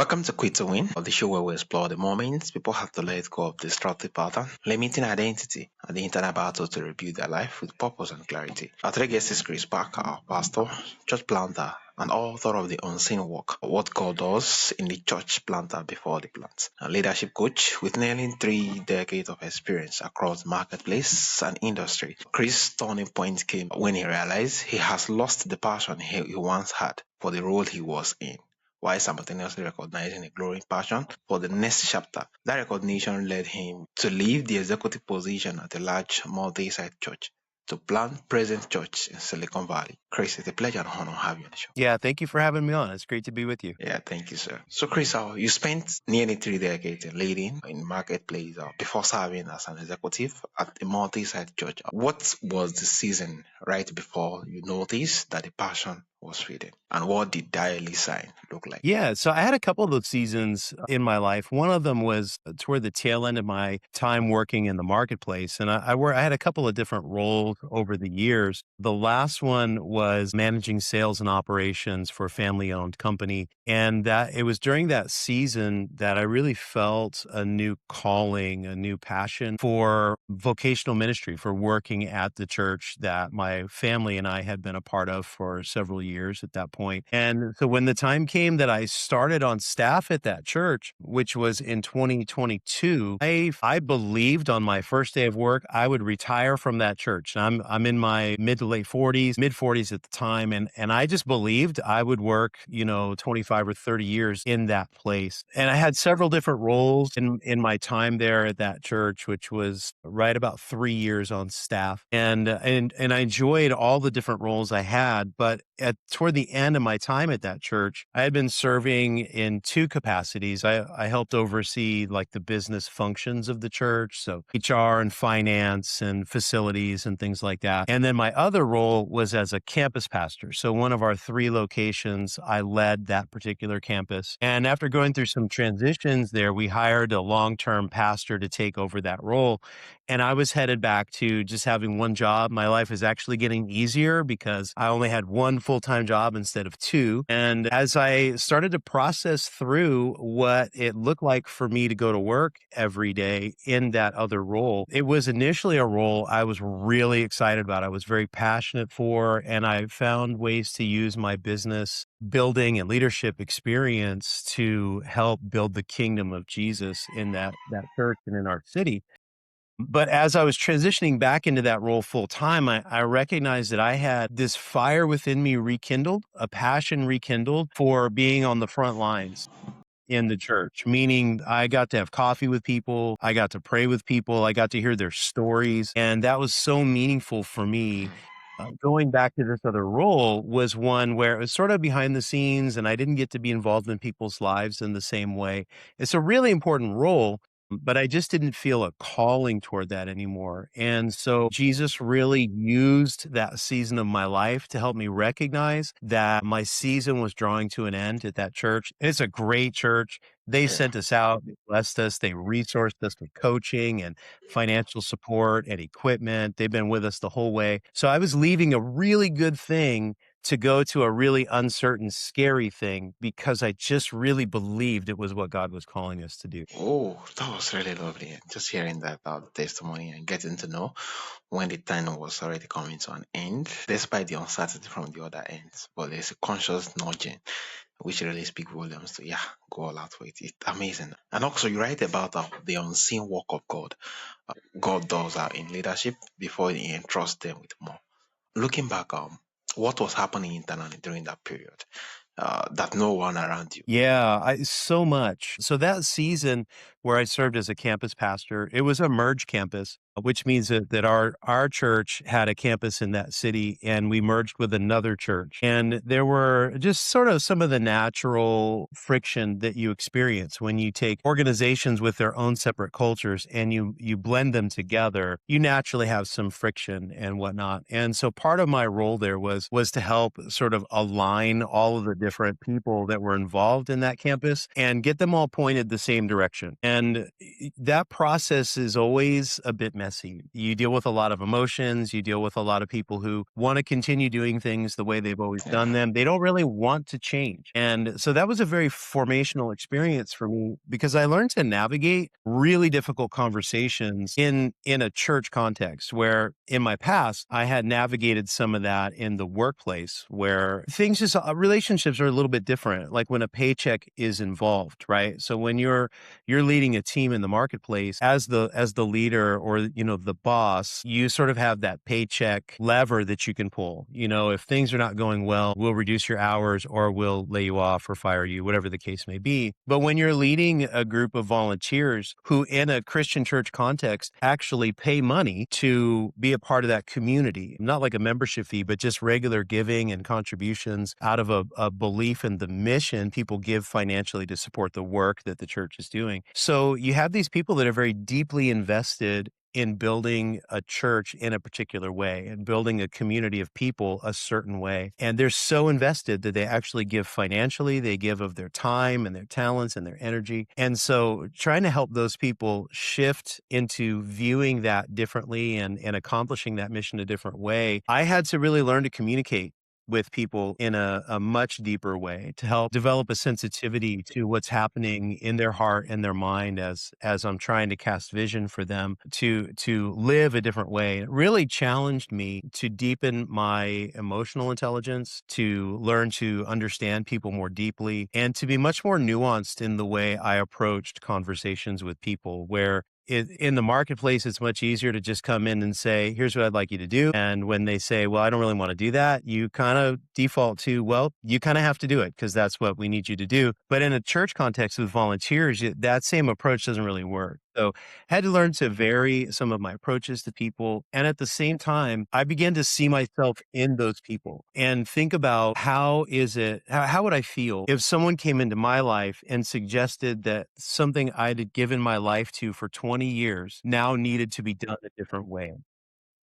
Welcome to Quit to Win, the show where we explore the moments people have to let go of destructive pattern, limiting identity, and the internal battle to rebuild their life with purpose and clarity. Our three guests is Chris Parker, our pastor, church planter, and author of The Unseen Work, What God Does in the Church Planter Before the Plant, a leadership coach with nearly 3 decades of experience across marketplace and industry. Chris' turning point came when he realized he has lost the passion he once had for the role he was in, while simultaneously recognizing a growing passion for the next chapter. That recognition led him to leave the executive position at a large multi-site church to plant Present Church in Silicon Valley. Chris, it's a pleasure and honor to have you on the show. Yeah, thank you for having me on. It's great to be with you. Yeah, thank you, sir. So, Chris, you spent nearly 3 decades in leading in marketplace before serving as an executive at a multi-site church. What was the season right before you noticed that the passion was fading? And what did that early sign look like? Yeah, so I had a couple of those seasons in my life. One of them was toward the tail end of my time working in the marketplace. And I had a couple of different roles over the years. The last one was managing sales and operations for a family-owned company. And that it was during that season that I really felt a new calling, a new passion for vocational ministry, for working at the church that my family and I had been a part of for several years at that point. And so when the time came that I started on staff at that church, which was in 2022, I believed on my first day of work, I would retire from that church. I'm in my mid 40s at the time. And I just believed I would work, 25 or 30 years in that place. And I had several different roles in my time there at that church, which was right about 3 years on staff. And I enjoyed all the different roles I had, but toward the end of my time at that church, I had been serving in two capacities. I helped oversee like the business functions of the church, so HR and finance and facilities and things like that. And then my other role was as a campus pastor. So one of our 3 locations, I led that particular campus. And after going through some transitions there, we hired a long-term pastor to take over that role. And I was headed back to just having one job. My life is actually getting easier because I only had one full-time job instead of 2. And as I started to process through what it looked like for me to go to work every day in that other role, it was initially a role I was really excited about. I was very passionate for, and I found ways to use my business building and leadership experience to help build the kingdom of Jesus in that church and in our city. But as I was transitioning back into that role full time, I recognized that I had this fire within me rekindled, a passion rekindled for being on the front lines in the church, meaning I got to have coffee with people. I got to pray with people. I got to hear their stories. And that was so meaningful for me. Going back to this other role was one where it was sort of behind the scenes and I didn't get to be involved in people's lives in the same way. It's a really important role, but I just didn't feel a calling toward that anymore. And so Jesus really used that season of my life to help me recognize that my season was drawing to an end at that church. It's a great church. They sent us out, they blessed us, they resourced us with coaching and financial support and equipment. They've been with us the whole way. So I was leaving a really good thing to go to a really uncertain, scary thing because I just really believed it was what God was calling us to do. Oh, that was really lovely. Just hearing that testimony and getting to know when the time was already coming to an end, despite the uncertainty from the other ends. But there's a conscious nudging, which really speaks volumes to, go all out for it. It's amazing. And also, you write about the unseen work of God. God does in leadership before he entrusts them with more. Looking back, what was happening internally during that period that no one around you? Yeah, so much. So that season where I served as a campus pastor, it was a merge campus, which means that our church had a campus in that city and we merged with another church. And there were just sort of some of the natural friction that you experience when you take organizations with their own separate cultures and you blend them together. You naturally have some friction and whatnot. And so part of my role there was to help sort of align all of the different people that were involved in that campus and get them all pointed the same direction. And that process is always a bit messy. You deal with a lot of emotions, you deal with a lot of people who want to continue doing things the way they've always done Yeah. them. They don't really want to change. And so that was a very formational experience for me because I learned to navigate really difficult conversations in a church context where in my past I had navigated some of that in the workplace where things just relationships are a little bit different, like when a paycheck is involved, right? So when you're leading a team in the marketplace as the leader or the boss, you sort of have that paycheck lever that you can pull. If things are not going well, we'll reduce your hours or we'll lay you off or fire you, whatever the case may be. But when you're leading a group of volunteers who in a Christian church context actually pay money to be a part of that community, not like a membership fee, but just regular giving and contributions out of a belief in the mission, people give financially to support the work that the church is doing. So you have these people that are very deeply invested in building a church in a particular way and building a community of people a certain way. And they're so invested that they actually give financially, they give of their time and their talents and their energy. And so trying to help those people shift into viewing that differently and accomplishing that mission a different way, I had to really learn to communicate with people in a much deeper way to help develop a sensitivity to what's happening in their heart and their mind as I'm trying to cast vision for them to live a different way. It really challenged me to deepen my emotional intelligence, to learn to understand people more deeply, and to be much more nuanced in the way I approached conversations with people where in the marketplace, it's much easier to just come in and say, here's what I'd like you to do. And when they say, well, I don't really want to do that, you kind of default to, well, you kind of have to do it because that's what we need you to do. But in a church context with volunteers, that same approach doesn't really work. So I had to learn to vary some of my approaches to people. And at the same time, I began to see myself in those people and think about how would I feel if someone came into my life and suggested that something I'd given my life to for 20 years now needed to be done a different way.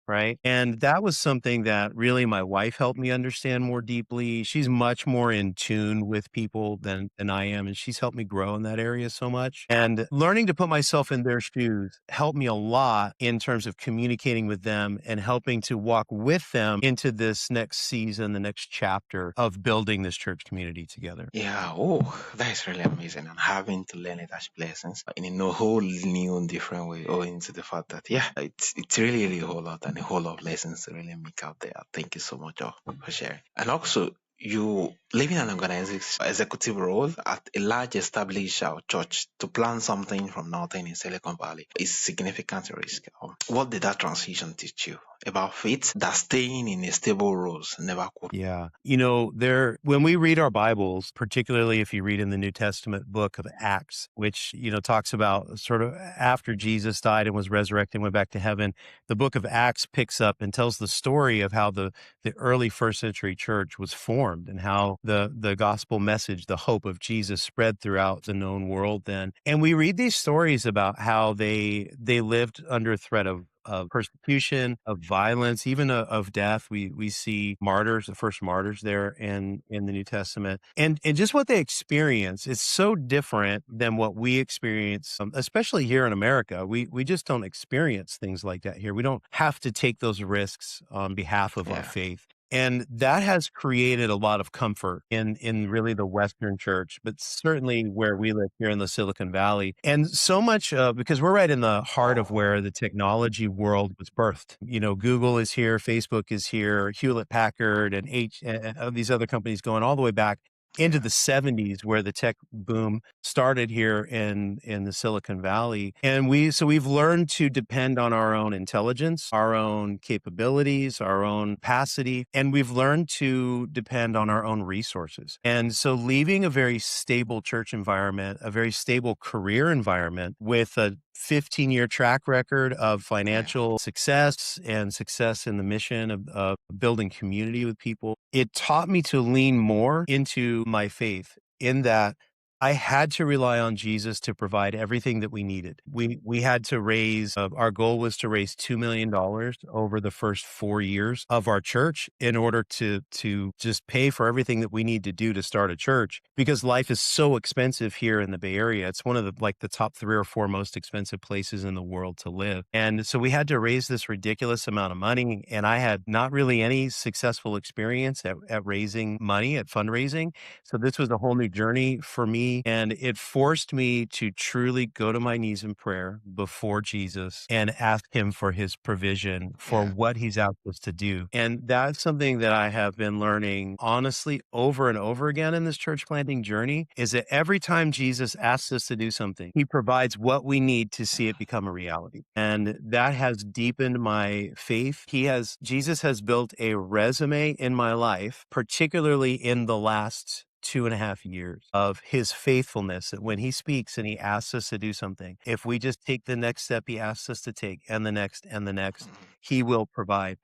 Right? And that was something that really my wife helped me understand more deeply. She's much more in tune with people than I am, and she's helped me grow in that area so much. And learning to put myself in their shoes helped me a lot in terms of communicating with them and helping to walk with them into this next season, the next chapter of building this church community together. Yeah, oh, that is really amazing. And having to learn it as lessons in a whole new and different way, owing to the fact that, yeah, it's really a whole lot and a whole lot of lessons to really make out there. Thank you so much, for sharing. And also, you leaving an organizing executive role at a large established church to plan something from nothing in Silicon Valley is significant risk. What did that transition teach you about faith that staying in a stable roles never could? Yeah. When we read our Bibles, particularly if you read in the New Testament book of Acts, which, talks about sort of after Jesus died and was resurrected and went back to heaven, the book of Acts picks up and tells the story of how the early first century church was formed and how the gospel message, the hope of Jesus spread throughout the known world then. And we read these stories about how they lived under threat of persecution, of violence, even of death. We see martyrs, the first martyrs there in the New Testament, and just what they experience is so different than what we experience, especially here in America. We just don't experience things like that here. We don't have to take those risks on behalf of our Yeah. faith. And that has created a lot of comfort in really the Western church, but certainly where we live here in the Silicon Valley. And so much because we're right in the heart of where the technology world was birthed. Google is here, Facebook is here, Hewlett Packard and these other companies going all the way back into the 70s where the tech boom started here in the Silicon Valley. And we've learned to depend on our own intelligence, our own capabilities, our own capacity, and we've learned to depend on our own resources. And so leaving a very stable church environment, a very stable career environment with a 15-year track record of Yeah. financial success and success in the mission of building community with people, it taught me to lean more into my faith in that I had to rely on Jesus to provide everything that we needed. We had to raise our goal was to raise $2 million over the first 4 years of our church in order to just pay for everything that we need to do to start a church because life is so expensive here in the Bay Area. It's one of the top 3 or 4 most expensive places in the world to live. And so we had to raise this ridiculous amount of money. And I had not really any successful experience at raising money, at fundraising. So this was a whole new journey for me, and it forced me to truly go to my knees in prayer before Jesus and ask him for his provision for Yeah. what he's asked us to do. And that's something that I have been learning honestly over and over again in this church planting journey is that every time Jesus asks us to do something, he provides what we need to see it become a reality. And that has deepened my faith. Jesus has built a resume in my life, particularly in the last 2.5 years of his faithfulness that when he speaks and he asks us to do something, if we just take the next step he asks us to take and the next, he will provide.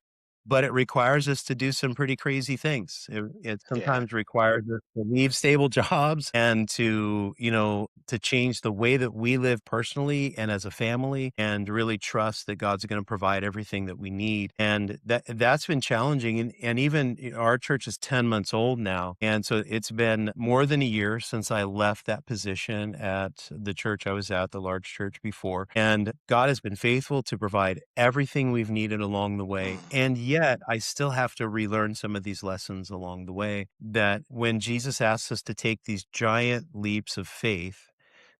But it requires us to do some pretty crazy things. It Yeah. sometimes requires us to leave stable jobs and to change the way that we live personally and as a family and really trust that God's going to provide everything that we need. And that's been challenging. And even our church is 10 months old now. And so it's been more than a year since I left that position at the church I was at, the large church before. And God has been faithful to provide everything we've needed along the way. Mm. And yet I still have to relearn some of these lessons along the way that when Jesus asks us to take these giant leaps of faith,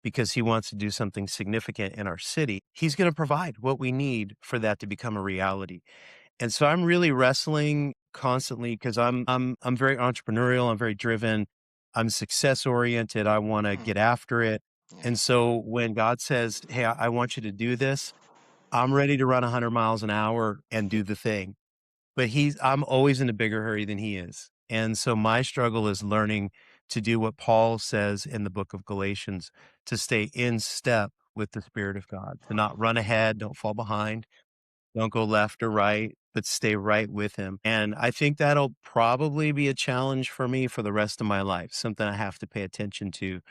because he wants to do something significant in our city, he's going to provide what we need for that to become a reality. And so I'm really wrestling constantly because I'm very entrepreneurial, I'm very driven, I'm success oriented, I want to Mm. get after it. Yeah. And so when God says, "Hey, I want you to do this," I'm ready to run 100 miles an hour and do the thing. But I'm always in a bigger hurry than he is. And so my struggle is learning to do what Paul says in the book of Galatians, to stay in step with the Spirit of God, to not run ahead, don't fall behind, don't go left or right, but stay right with him. And I think that'll probably be a challenge for me for the rest of my life, something I have to pay attention to.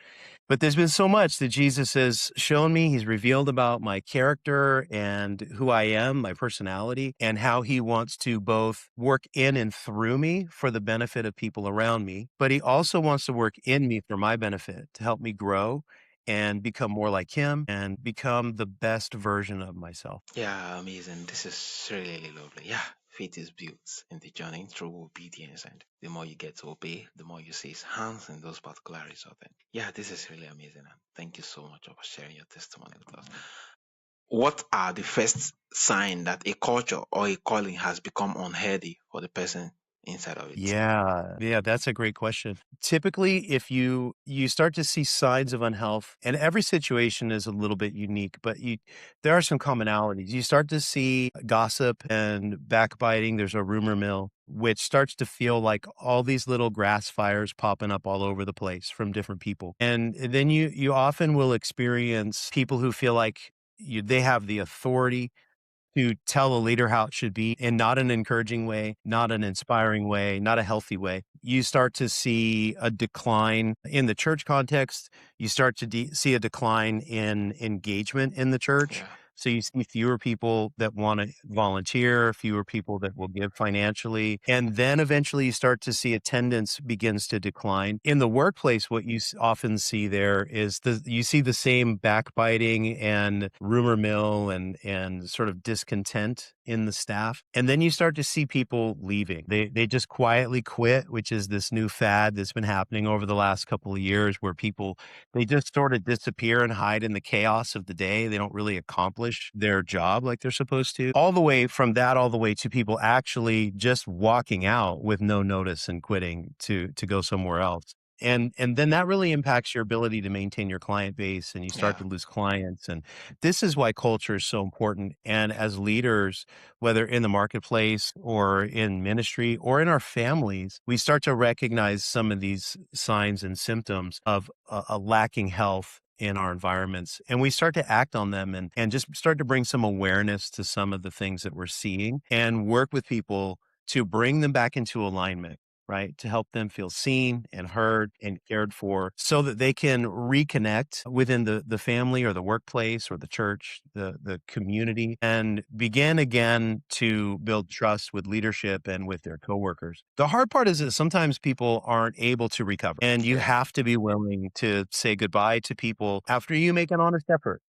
But there's been so much that Jesus has shown me. He's revealed about my character and who I am, my personality, and how he wants to both work in and through me for the benefit of people around me. But he also wants to work in me for my benefit to help me grow and become more like him and become the best version of myself. Yeah, amazing. This is really lovely. Yeah, faith is built in the journey through obedience, and the more you get to obey, the more you see His hands in those particular results. And yeah, this is really amazing. And thank you so much for sharing your testimony with us. What are the first sign that a culture or a calling has become unhealthy for the person inside of it? Yeah, that's a great question. Typically, if you start to see signs of unhealth, and every situation is a little bit unique, but there are some commonalities. You start to see gossip and backbiting. There's a rumor mill, which starts to feel like all these little grass fires popping up all over the place from different people. And then you often will experience people who feel like they have the authority to tell a leader how it should be in not an encouraging way, not an inspiring way, not a healthy way. You start to see a decline in the church context. You start to see a decline in engagement in the church. Yeah. So you see fewer people that want to volunteer, fewer people that will give financially. And then eventually you start to see attendance begins to decline. In the workplace, what you often see there is you see the same backbiting and rumor mill and sort of discontent in the staff. And then you start to see people leaving. They just quietly quit, which is this new fad that's been happening over the last couple of years where people they just sort of disappear and hide in the chaos of the day. They don't really accomplish their job like they're supposed to. All the way from that, all the way to people actually just walking out with no notice and quitting to go somewhere else. And then that really impacts your ability to maintain your client base and you start Yeah. to lose clients. And this is why culture is so important. And as leaders, whether in the marketplace or in ministry or in our families, we start to recognize some of these signs and symptoms of a lacking health in our environments. And we start to act on them and just start to bring some awareness to some of the things that we're seeing and work with people to bring them back into alignment. right? To help them feel seen and heard and cared for so that they can reconnect within the family or the workplace or the church, the community, and begin again to build trust with leadership and with their coworkers. The hard part is that sometimes people aren't able to recover, and you Yeah. have to be willing to say goodbye to people after you make an honest effort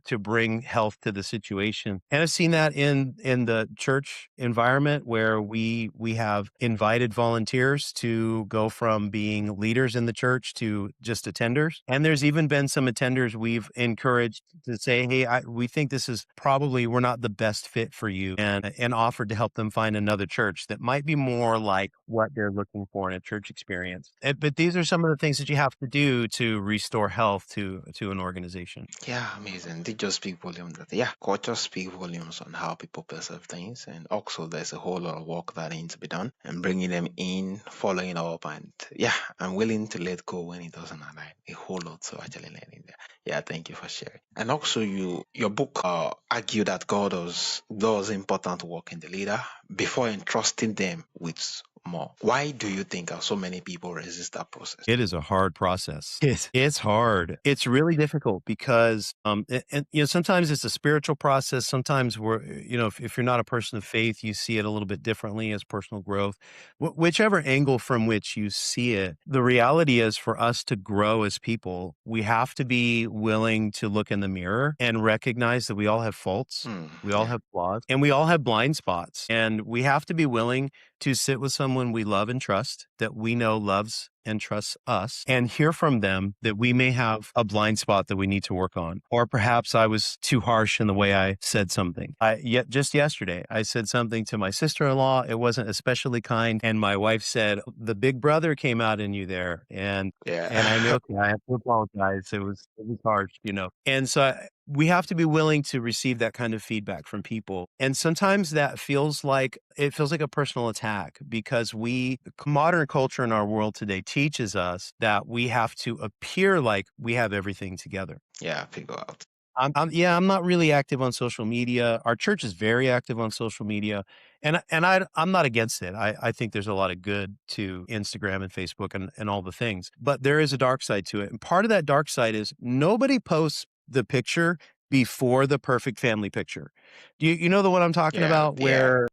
to bring health to the situation. And I've seen that in the church environment where we have invited volunteers to go from being leaders in the church to just attenders. And there's even been some attenders we've encouraged to say, "Hey, we think this is probably we're not the best fit for you," and offered to help them find another church that might be more like what they're looking for in a church experience. But these are some of the things that you have to do to restore health to an organization. Yeah, amazing. They just speak volumes that, yeah, culture speak volumes on how people perceive things. And also there's a whole lot of work that needs to be done and bringing them in, following up. And yeah, I'm willing to let go when it doesn't align. A whole lot to actually learn in there. Yeah, thank you for sharing. And also your book argue that God does important work in the leader before entrusting them with more. Why do you think so many people resist that process? It is a hard process. It's hard. It's really difficult because, and sometimes it's a spiritual process. Sometimes if you're not a person of faith, you see it a little bit differently as personal growth. Whichever angle from which you see it, the reality is for us to grow as people, we have to be willing to look in the mirror and recognize that we all have faults. Hmm, We all yeah. have flaws and we all have blind spots. And we have to be willing to sit with someone we love and trust, that we know loves and trusts us, and hear from them that we may have a blind spot that we need to work on. Or perhaps I was too harsh in the way I said something. Yet just yesterday, I said something to my sister-in-law. It wasn't especially kind. And my wife said, the big brother came out in you there. And I knew, Yeah. okay, I have to apologize. It was harsh. And so we have to be willing to receive that kind of feedback from people. And sometimes that feels like a personal attack because modern culture in our world today teaches us that we have to appear like we have everything together. Yeah, figure out. I'm not really active on social media. Our church is very active on social media, I'm not against it. I think there's a lot of good to Instagram and Facebook and all the things, but there is a dark side to it. And part of that dark side is nobody posts the picture before the perfect family picture. Do you know the one I'm talking Yeah, about yeah,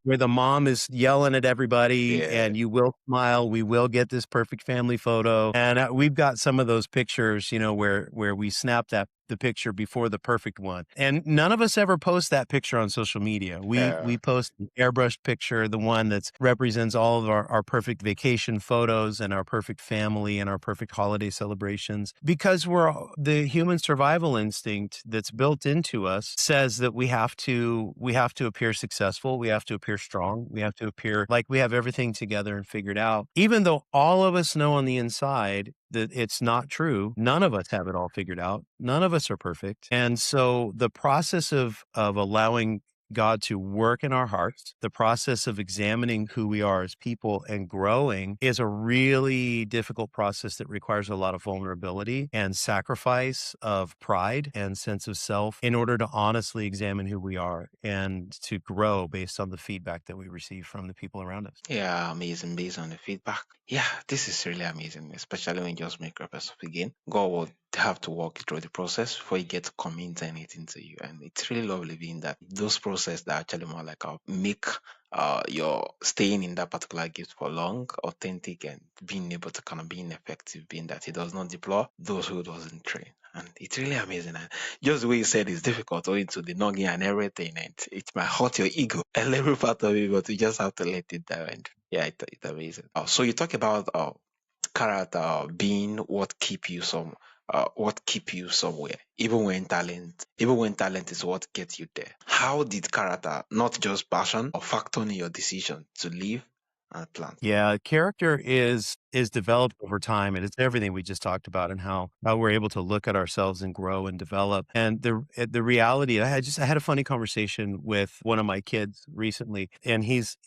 where the mom is yelling at everybody yeah. and you will smile, we will get this perfect family photo. And we've got some of those pictures, where we snap the picture before the perfect one. And none of us ever post that picture on social media. We post the airbrushed picture, the one that represents all of our perfect vacation photos and our perfect family and our perfect holiday celebrations, because the human survival instinct that's built into us says that we have to appear successful, we have to appear strong, we have to appear like we have everything together and figured out, even though all of us know on the inside that it's not true. None of us have it all figured out. None of us are perfect. And so the process of allowing God to work in our hearts, the process of examining who we are as people and growing, is a really difficult process that requires a lot of vulnerability and sacrifice of pride and sense of self in order to honestly examine who we are and to grow based on the feedback that we receive from the people around us. Yeah, amazing based on the feedback. Yeah, this is really amazing, especially when you just make requests again. God will have to walk you through the process before you get to commit anything to you. And it's really lovely being that those processes that actually more like make your staying in that particular gift for long, authentic, and being able to kind of being effective, being that it does not deploy those who doesn't train. And it's really amazing. And just the way you said it's difficult owing to the noggin and everything, and it might hurt your ego and every part of it, but you just have to let it down. And yeah, it's amazing. So you talk about character being what keep you somewhere, even when talent is what gets you there. How did character, not just passion, or factor in your decision to live and plant? Yeah, character is is developed over time, and it's everything we just talked about and how we're able to look at ourselves and grow and develop. And the reality, I had a funny conversation with one of my kids recently, and he's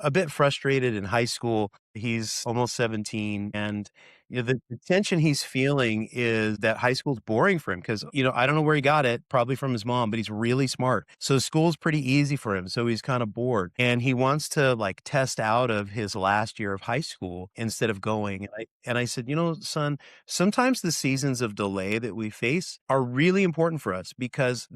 a bit frustrated in high school. He's almost 17, and the tension he's feeling is that high school's boring for him because, I don't know where he got it, probably from his mom, but he's really smart. So school's pretty easy for him. So he's kind of bored and he wants to like test out of his last year of high school instead of going. And I said, son, sometimes the seasons of delay that we face are really important for us because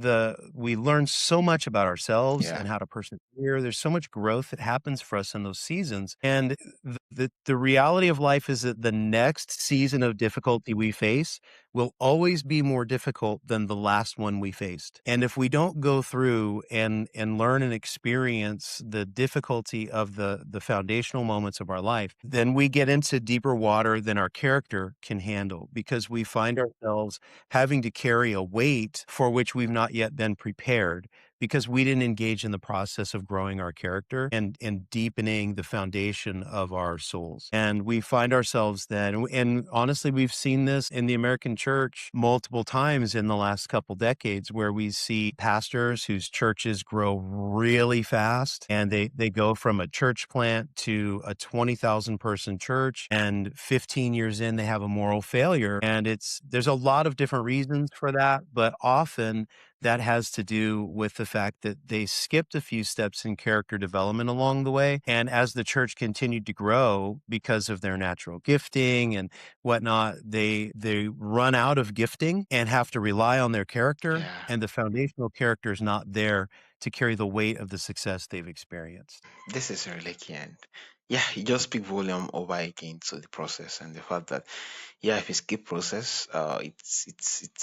we learn so much about ourselves Yeah. and how to persevere. There's so much growth that happens for us in those seasons. And the reality of life is that the next season of difficulty we face will always be more difficult than the last one we faced. And if we don't go through and learn and experience the difficulty of the foundational moments of our life, then we get into deeper water than our character can handle because we find ourselves having to carry a weight for which we've not yet been prepared because we didn't engage in the process of growing our character and deepening the foundation of our souls. And we find ourselves then, and honestly, we've seen this in the American church multiple times in the last couple decades where we see pastors whose churches grow really fast and they go from a church plant to a 20,000 person church, and 15 years in, they have a moral failure. And there's a lot of different reasons for that, but often that has to do with the fact that they skipped a few steps in character development along the way. And as the church continued to grow because of their natural gifting and whatnot, they run out of gifting and have to rely on their character. Yeah. And the foundational character is not there to carry the weight of the success they've experienced. This is really key. And yeah, you just speak volume over again to the process and the fact that, yeah, if you skip process, it's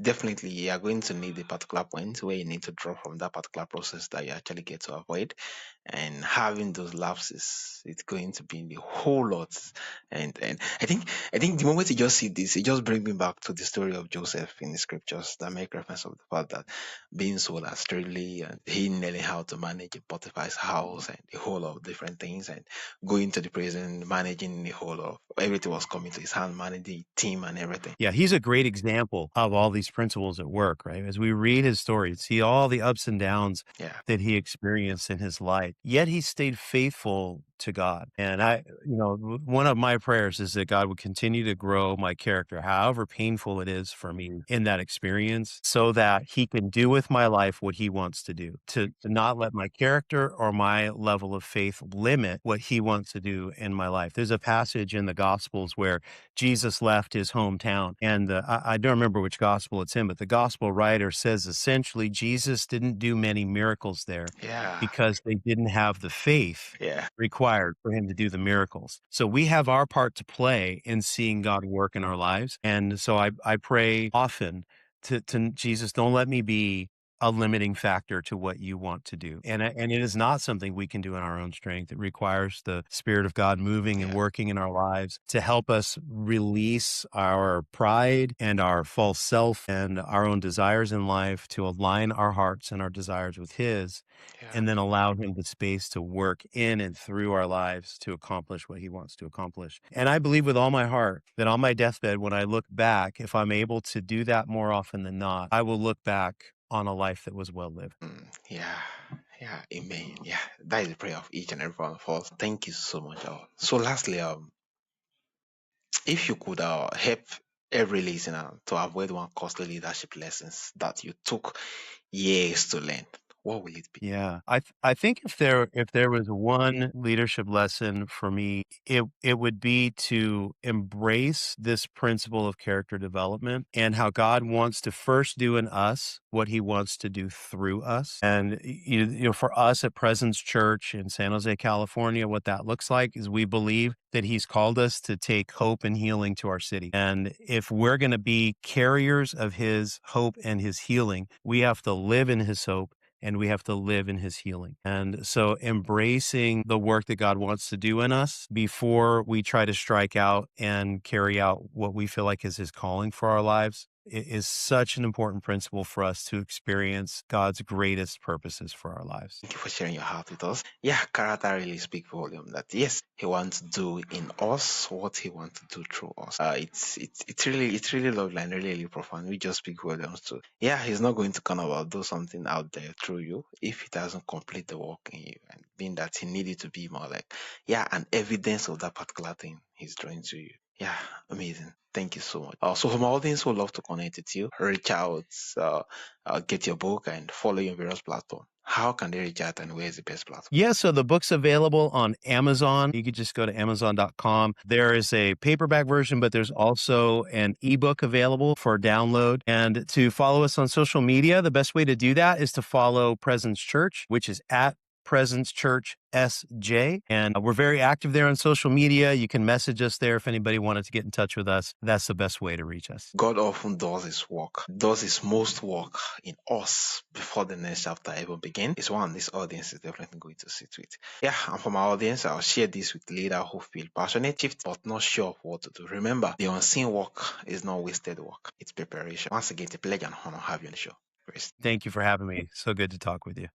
definitely you are going to need a particular point where you need to draw from that particular process that you actually get to avoid. And having those lapses, it's going to be a whole lot. And I think the moment you just see this, it just brings me back to the story of Joseph in the scriptures that make reference of the fact that being sold as strictly and he knowing how to manage a Potiphar's house and a whole lot of different things and going to the prison, managing the whole of everything was coming to his hand, managing the team and everything. Yeah, he's a great example of all these principles at work, right? As we read his story, see all the ups and downs Yeah. that he experienced in his life, yet he stayed faithful to God. And one of my prayers is that God would continue to grow my character, however painful it is for me in that experience, so that he can do with my life what he wants to do, to not let my character or my level of faith limit what he wants to do in my life. There's a passage in the Gospels where Jesus left his hometown. And I don't remember which gospel it's in, but the gospel writer says essentially Jesus didn't do many miracles there Yeah. because they didn't have the faith Yeah. required for him to do the miracles. So we have our part to play in seeing God work in our lives. And so I pray often to Jesus, don't let me be a limiting factor to what you want to do. And it is not something we can do in our own strength. It requires the Spirit of God moving and Yeah. working in our lives to help us release our pride and our false self and our own desires in life, to align our hearts and our desires with His, Yeah. and then allow Him the space to work in and through our lives to accomplish what He wants to accomplish. And I believe with all my heart that on my deathbed, when I look back, if I'm able to do that more often than not, I will look back on a life that was well lived. Yeah. Yeah. Amen. Yeah. That is the prayer of each and every one of us. Thank you so much. So lastly, if you could help every listener to avoid one costly leadership lessons that you took years to learn, what will it be? Yeah, I think if there was one leadership lesson for me, it would be to embrace this principle of character development and how God wants to first do in us what He wants to do through us. And for us at Presence Church in San Jose, California, what that looks like is we believe that He's called us to take hope and healing to our city. And if we're going to be carriers of His hope and His healing, we have to live in His hope and we have to live in His healing. And so embracing the work that God wants to do in us before we try to strike out and carry out what we feel like is His calling for our lives is such an important principle for us to experience God's greatest purposes for our lives. Thank you for sharing your heart with us. Yeah, character really speaks volume. That yes, He wants to do in us what He wants to do through us. It's really lovely and really profound. We just speak volumes too. Yeah, He's not going to kind of do something out there through you if He doesn't complete the work in you, and being that He needed to be more like an evidence of that particular thing He's drawing to you. Yeah, amazing. Thank you so much. So, for my audience who love to connect with you, reach out, uh, get your book, and follow you on various platforms. How can they reach out, and where is the best platform? Yeah, so the book's available on Amazon. You could just go to Amazon.com. There is a paperback version, but there's also an ebook available for download. And to follow us on social media, the best way to do that is to follow Presence Church, which is at Presence Church SJ. And we're very active there on social media. You can message us there if anybody wanted to get in touch with us. That's the best way to reach us. God often does His work, does His most work in us before the next chapter even begins. It's one this audience is definitely going to sit with. Yeah, and for my audience, I'll share this with leaders who feel passionate, shift, but not sure of what to do. Remember, the unseen work is not wasted work, it's preparation. Once again, it's a pleasure and honor to have you on the show. Praise. Thank you for having me. So good to talk with you.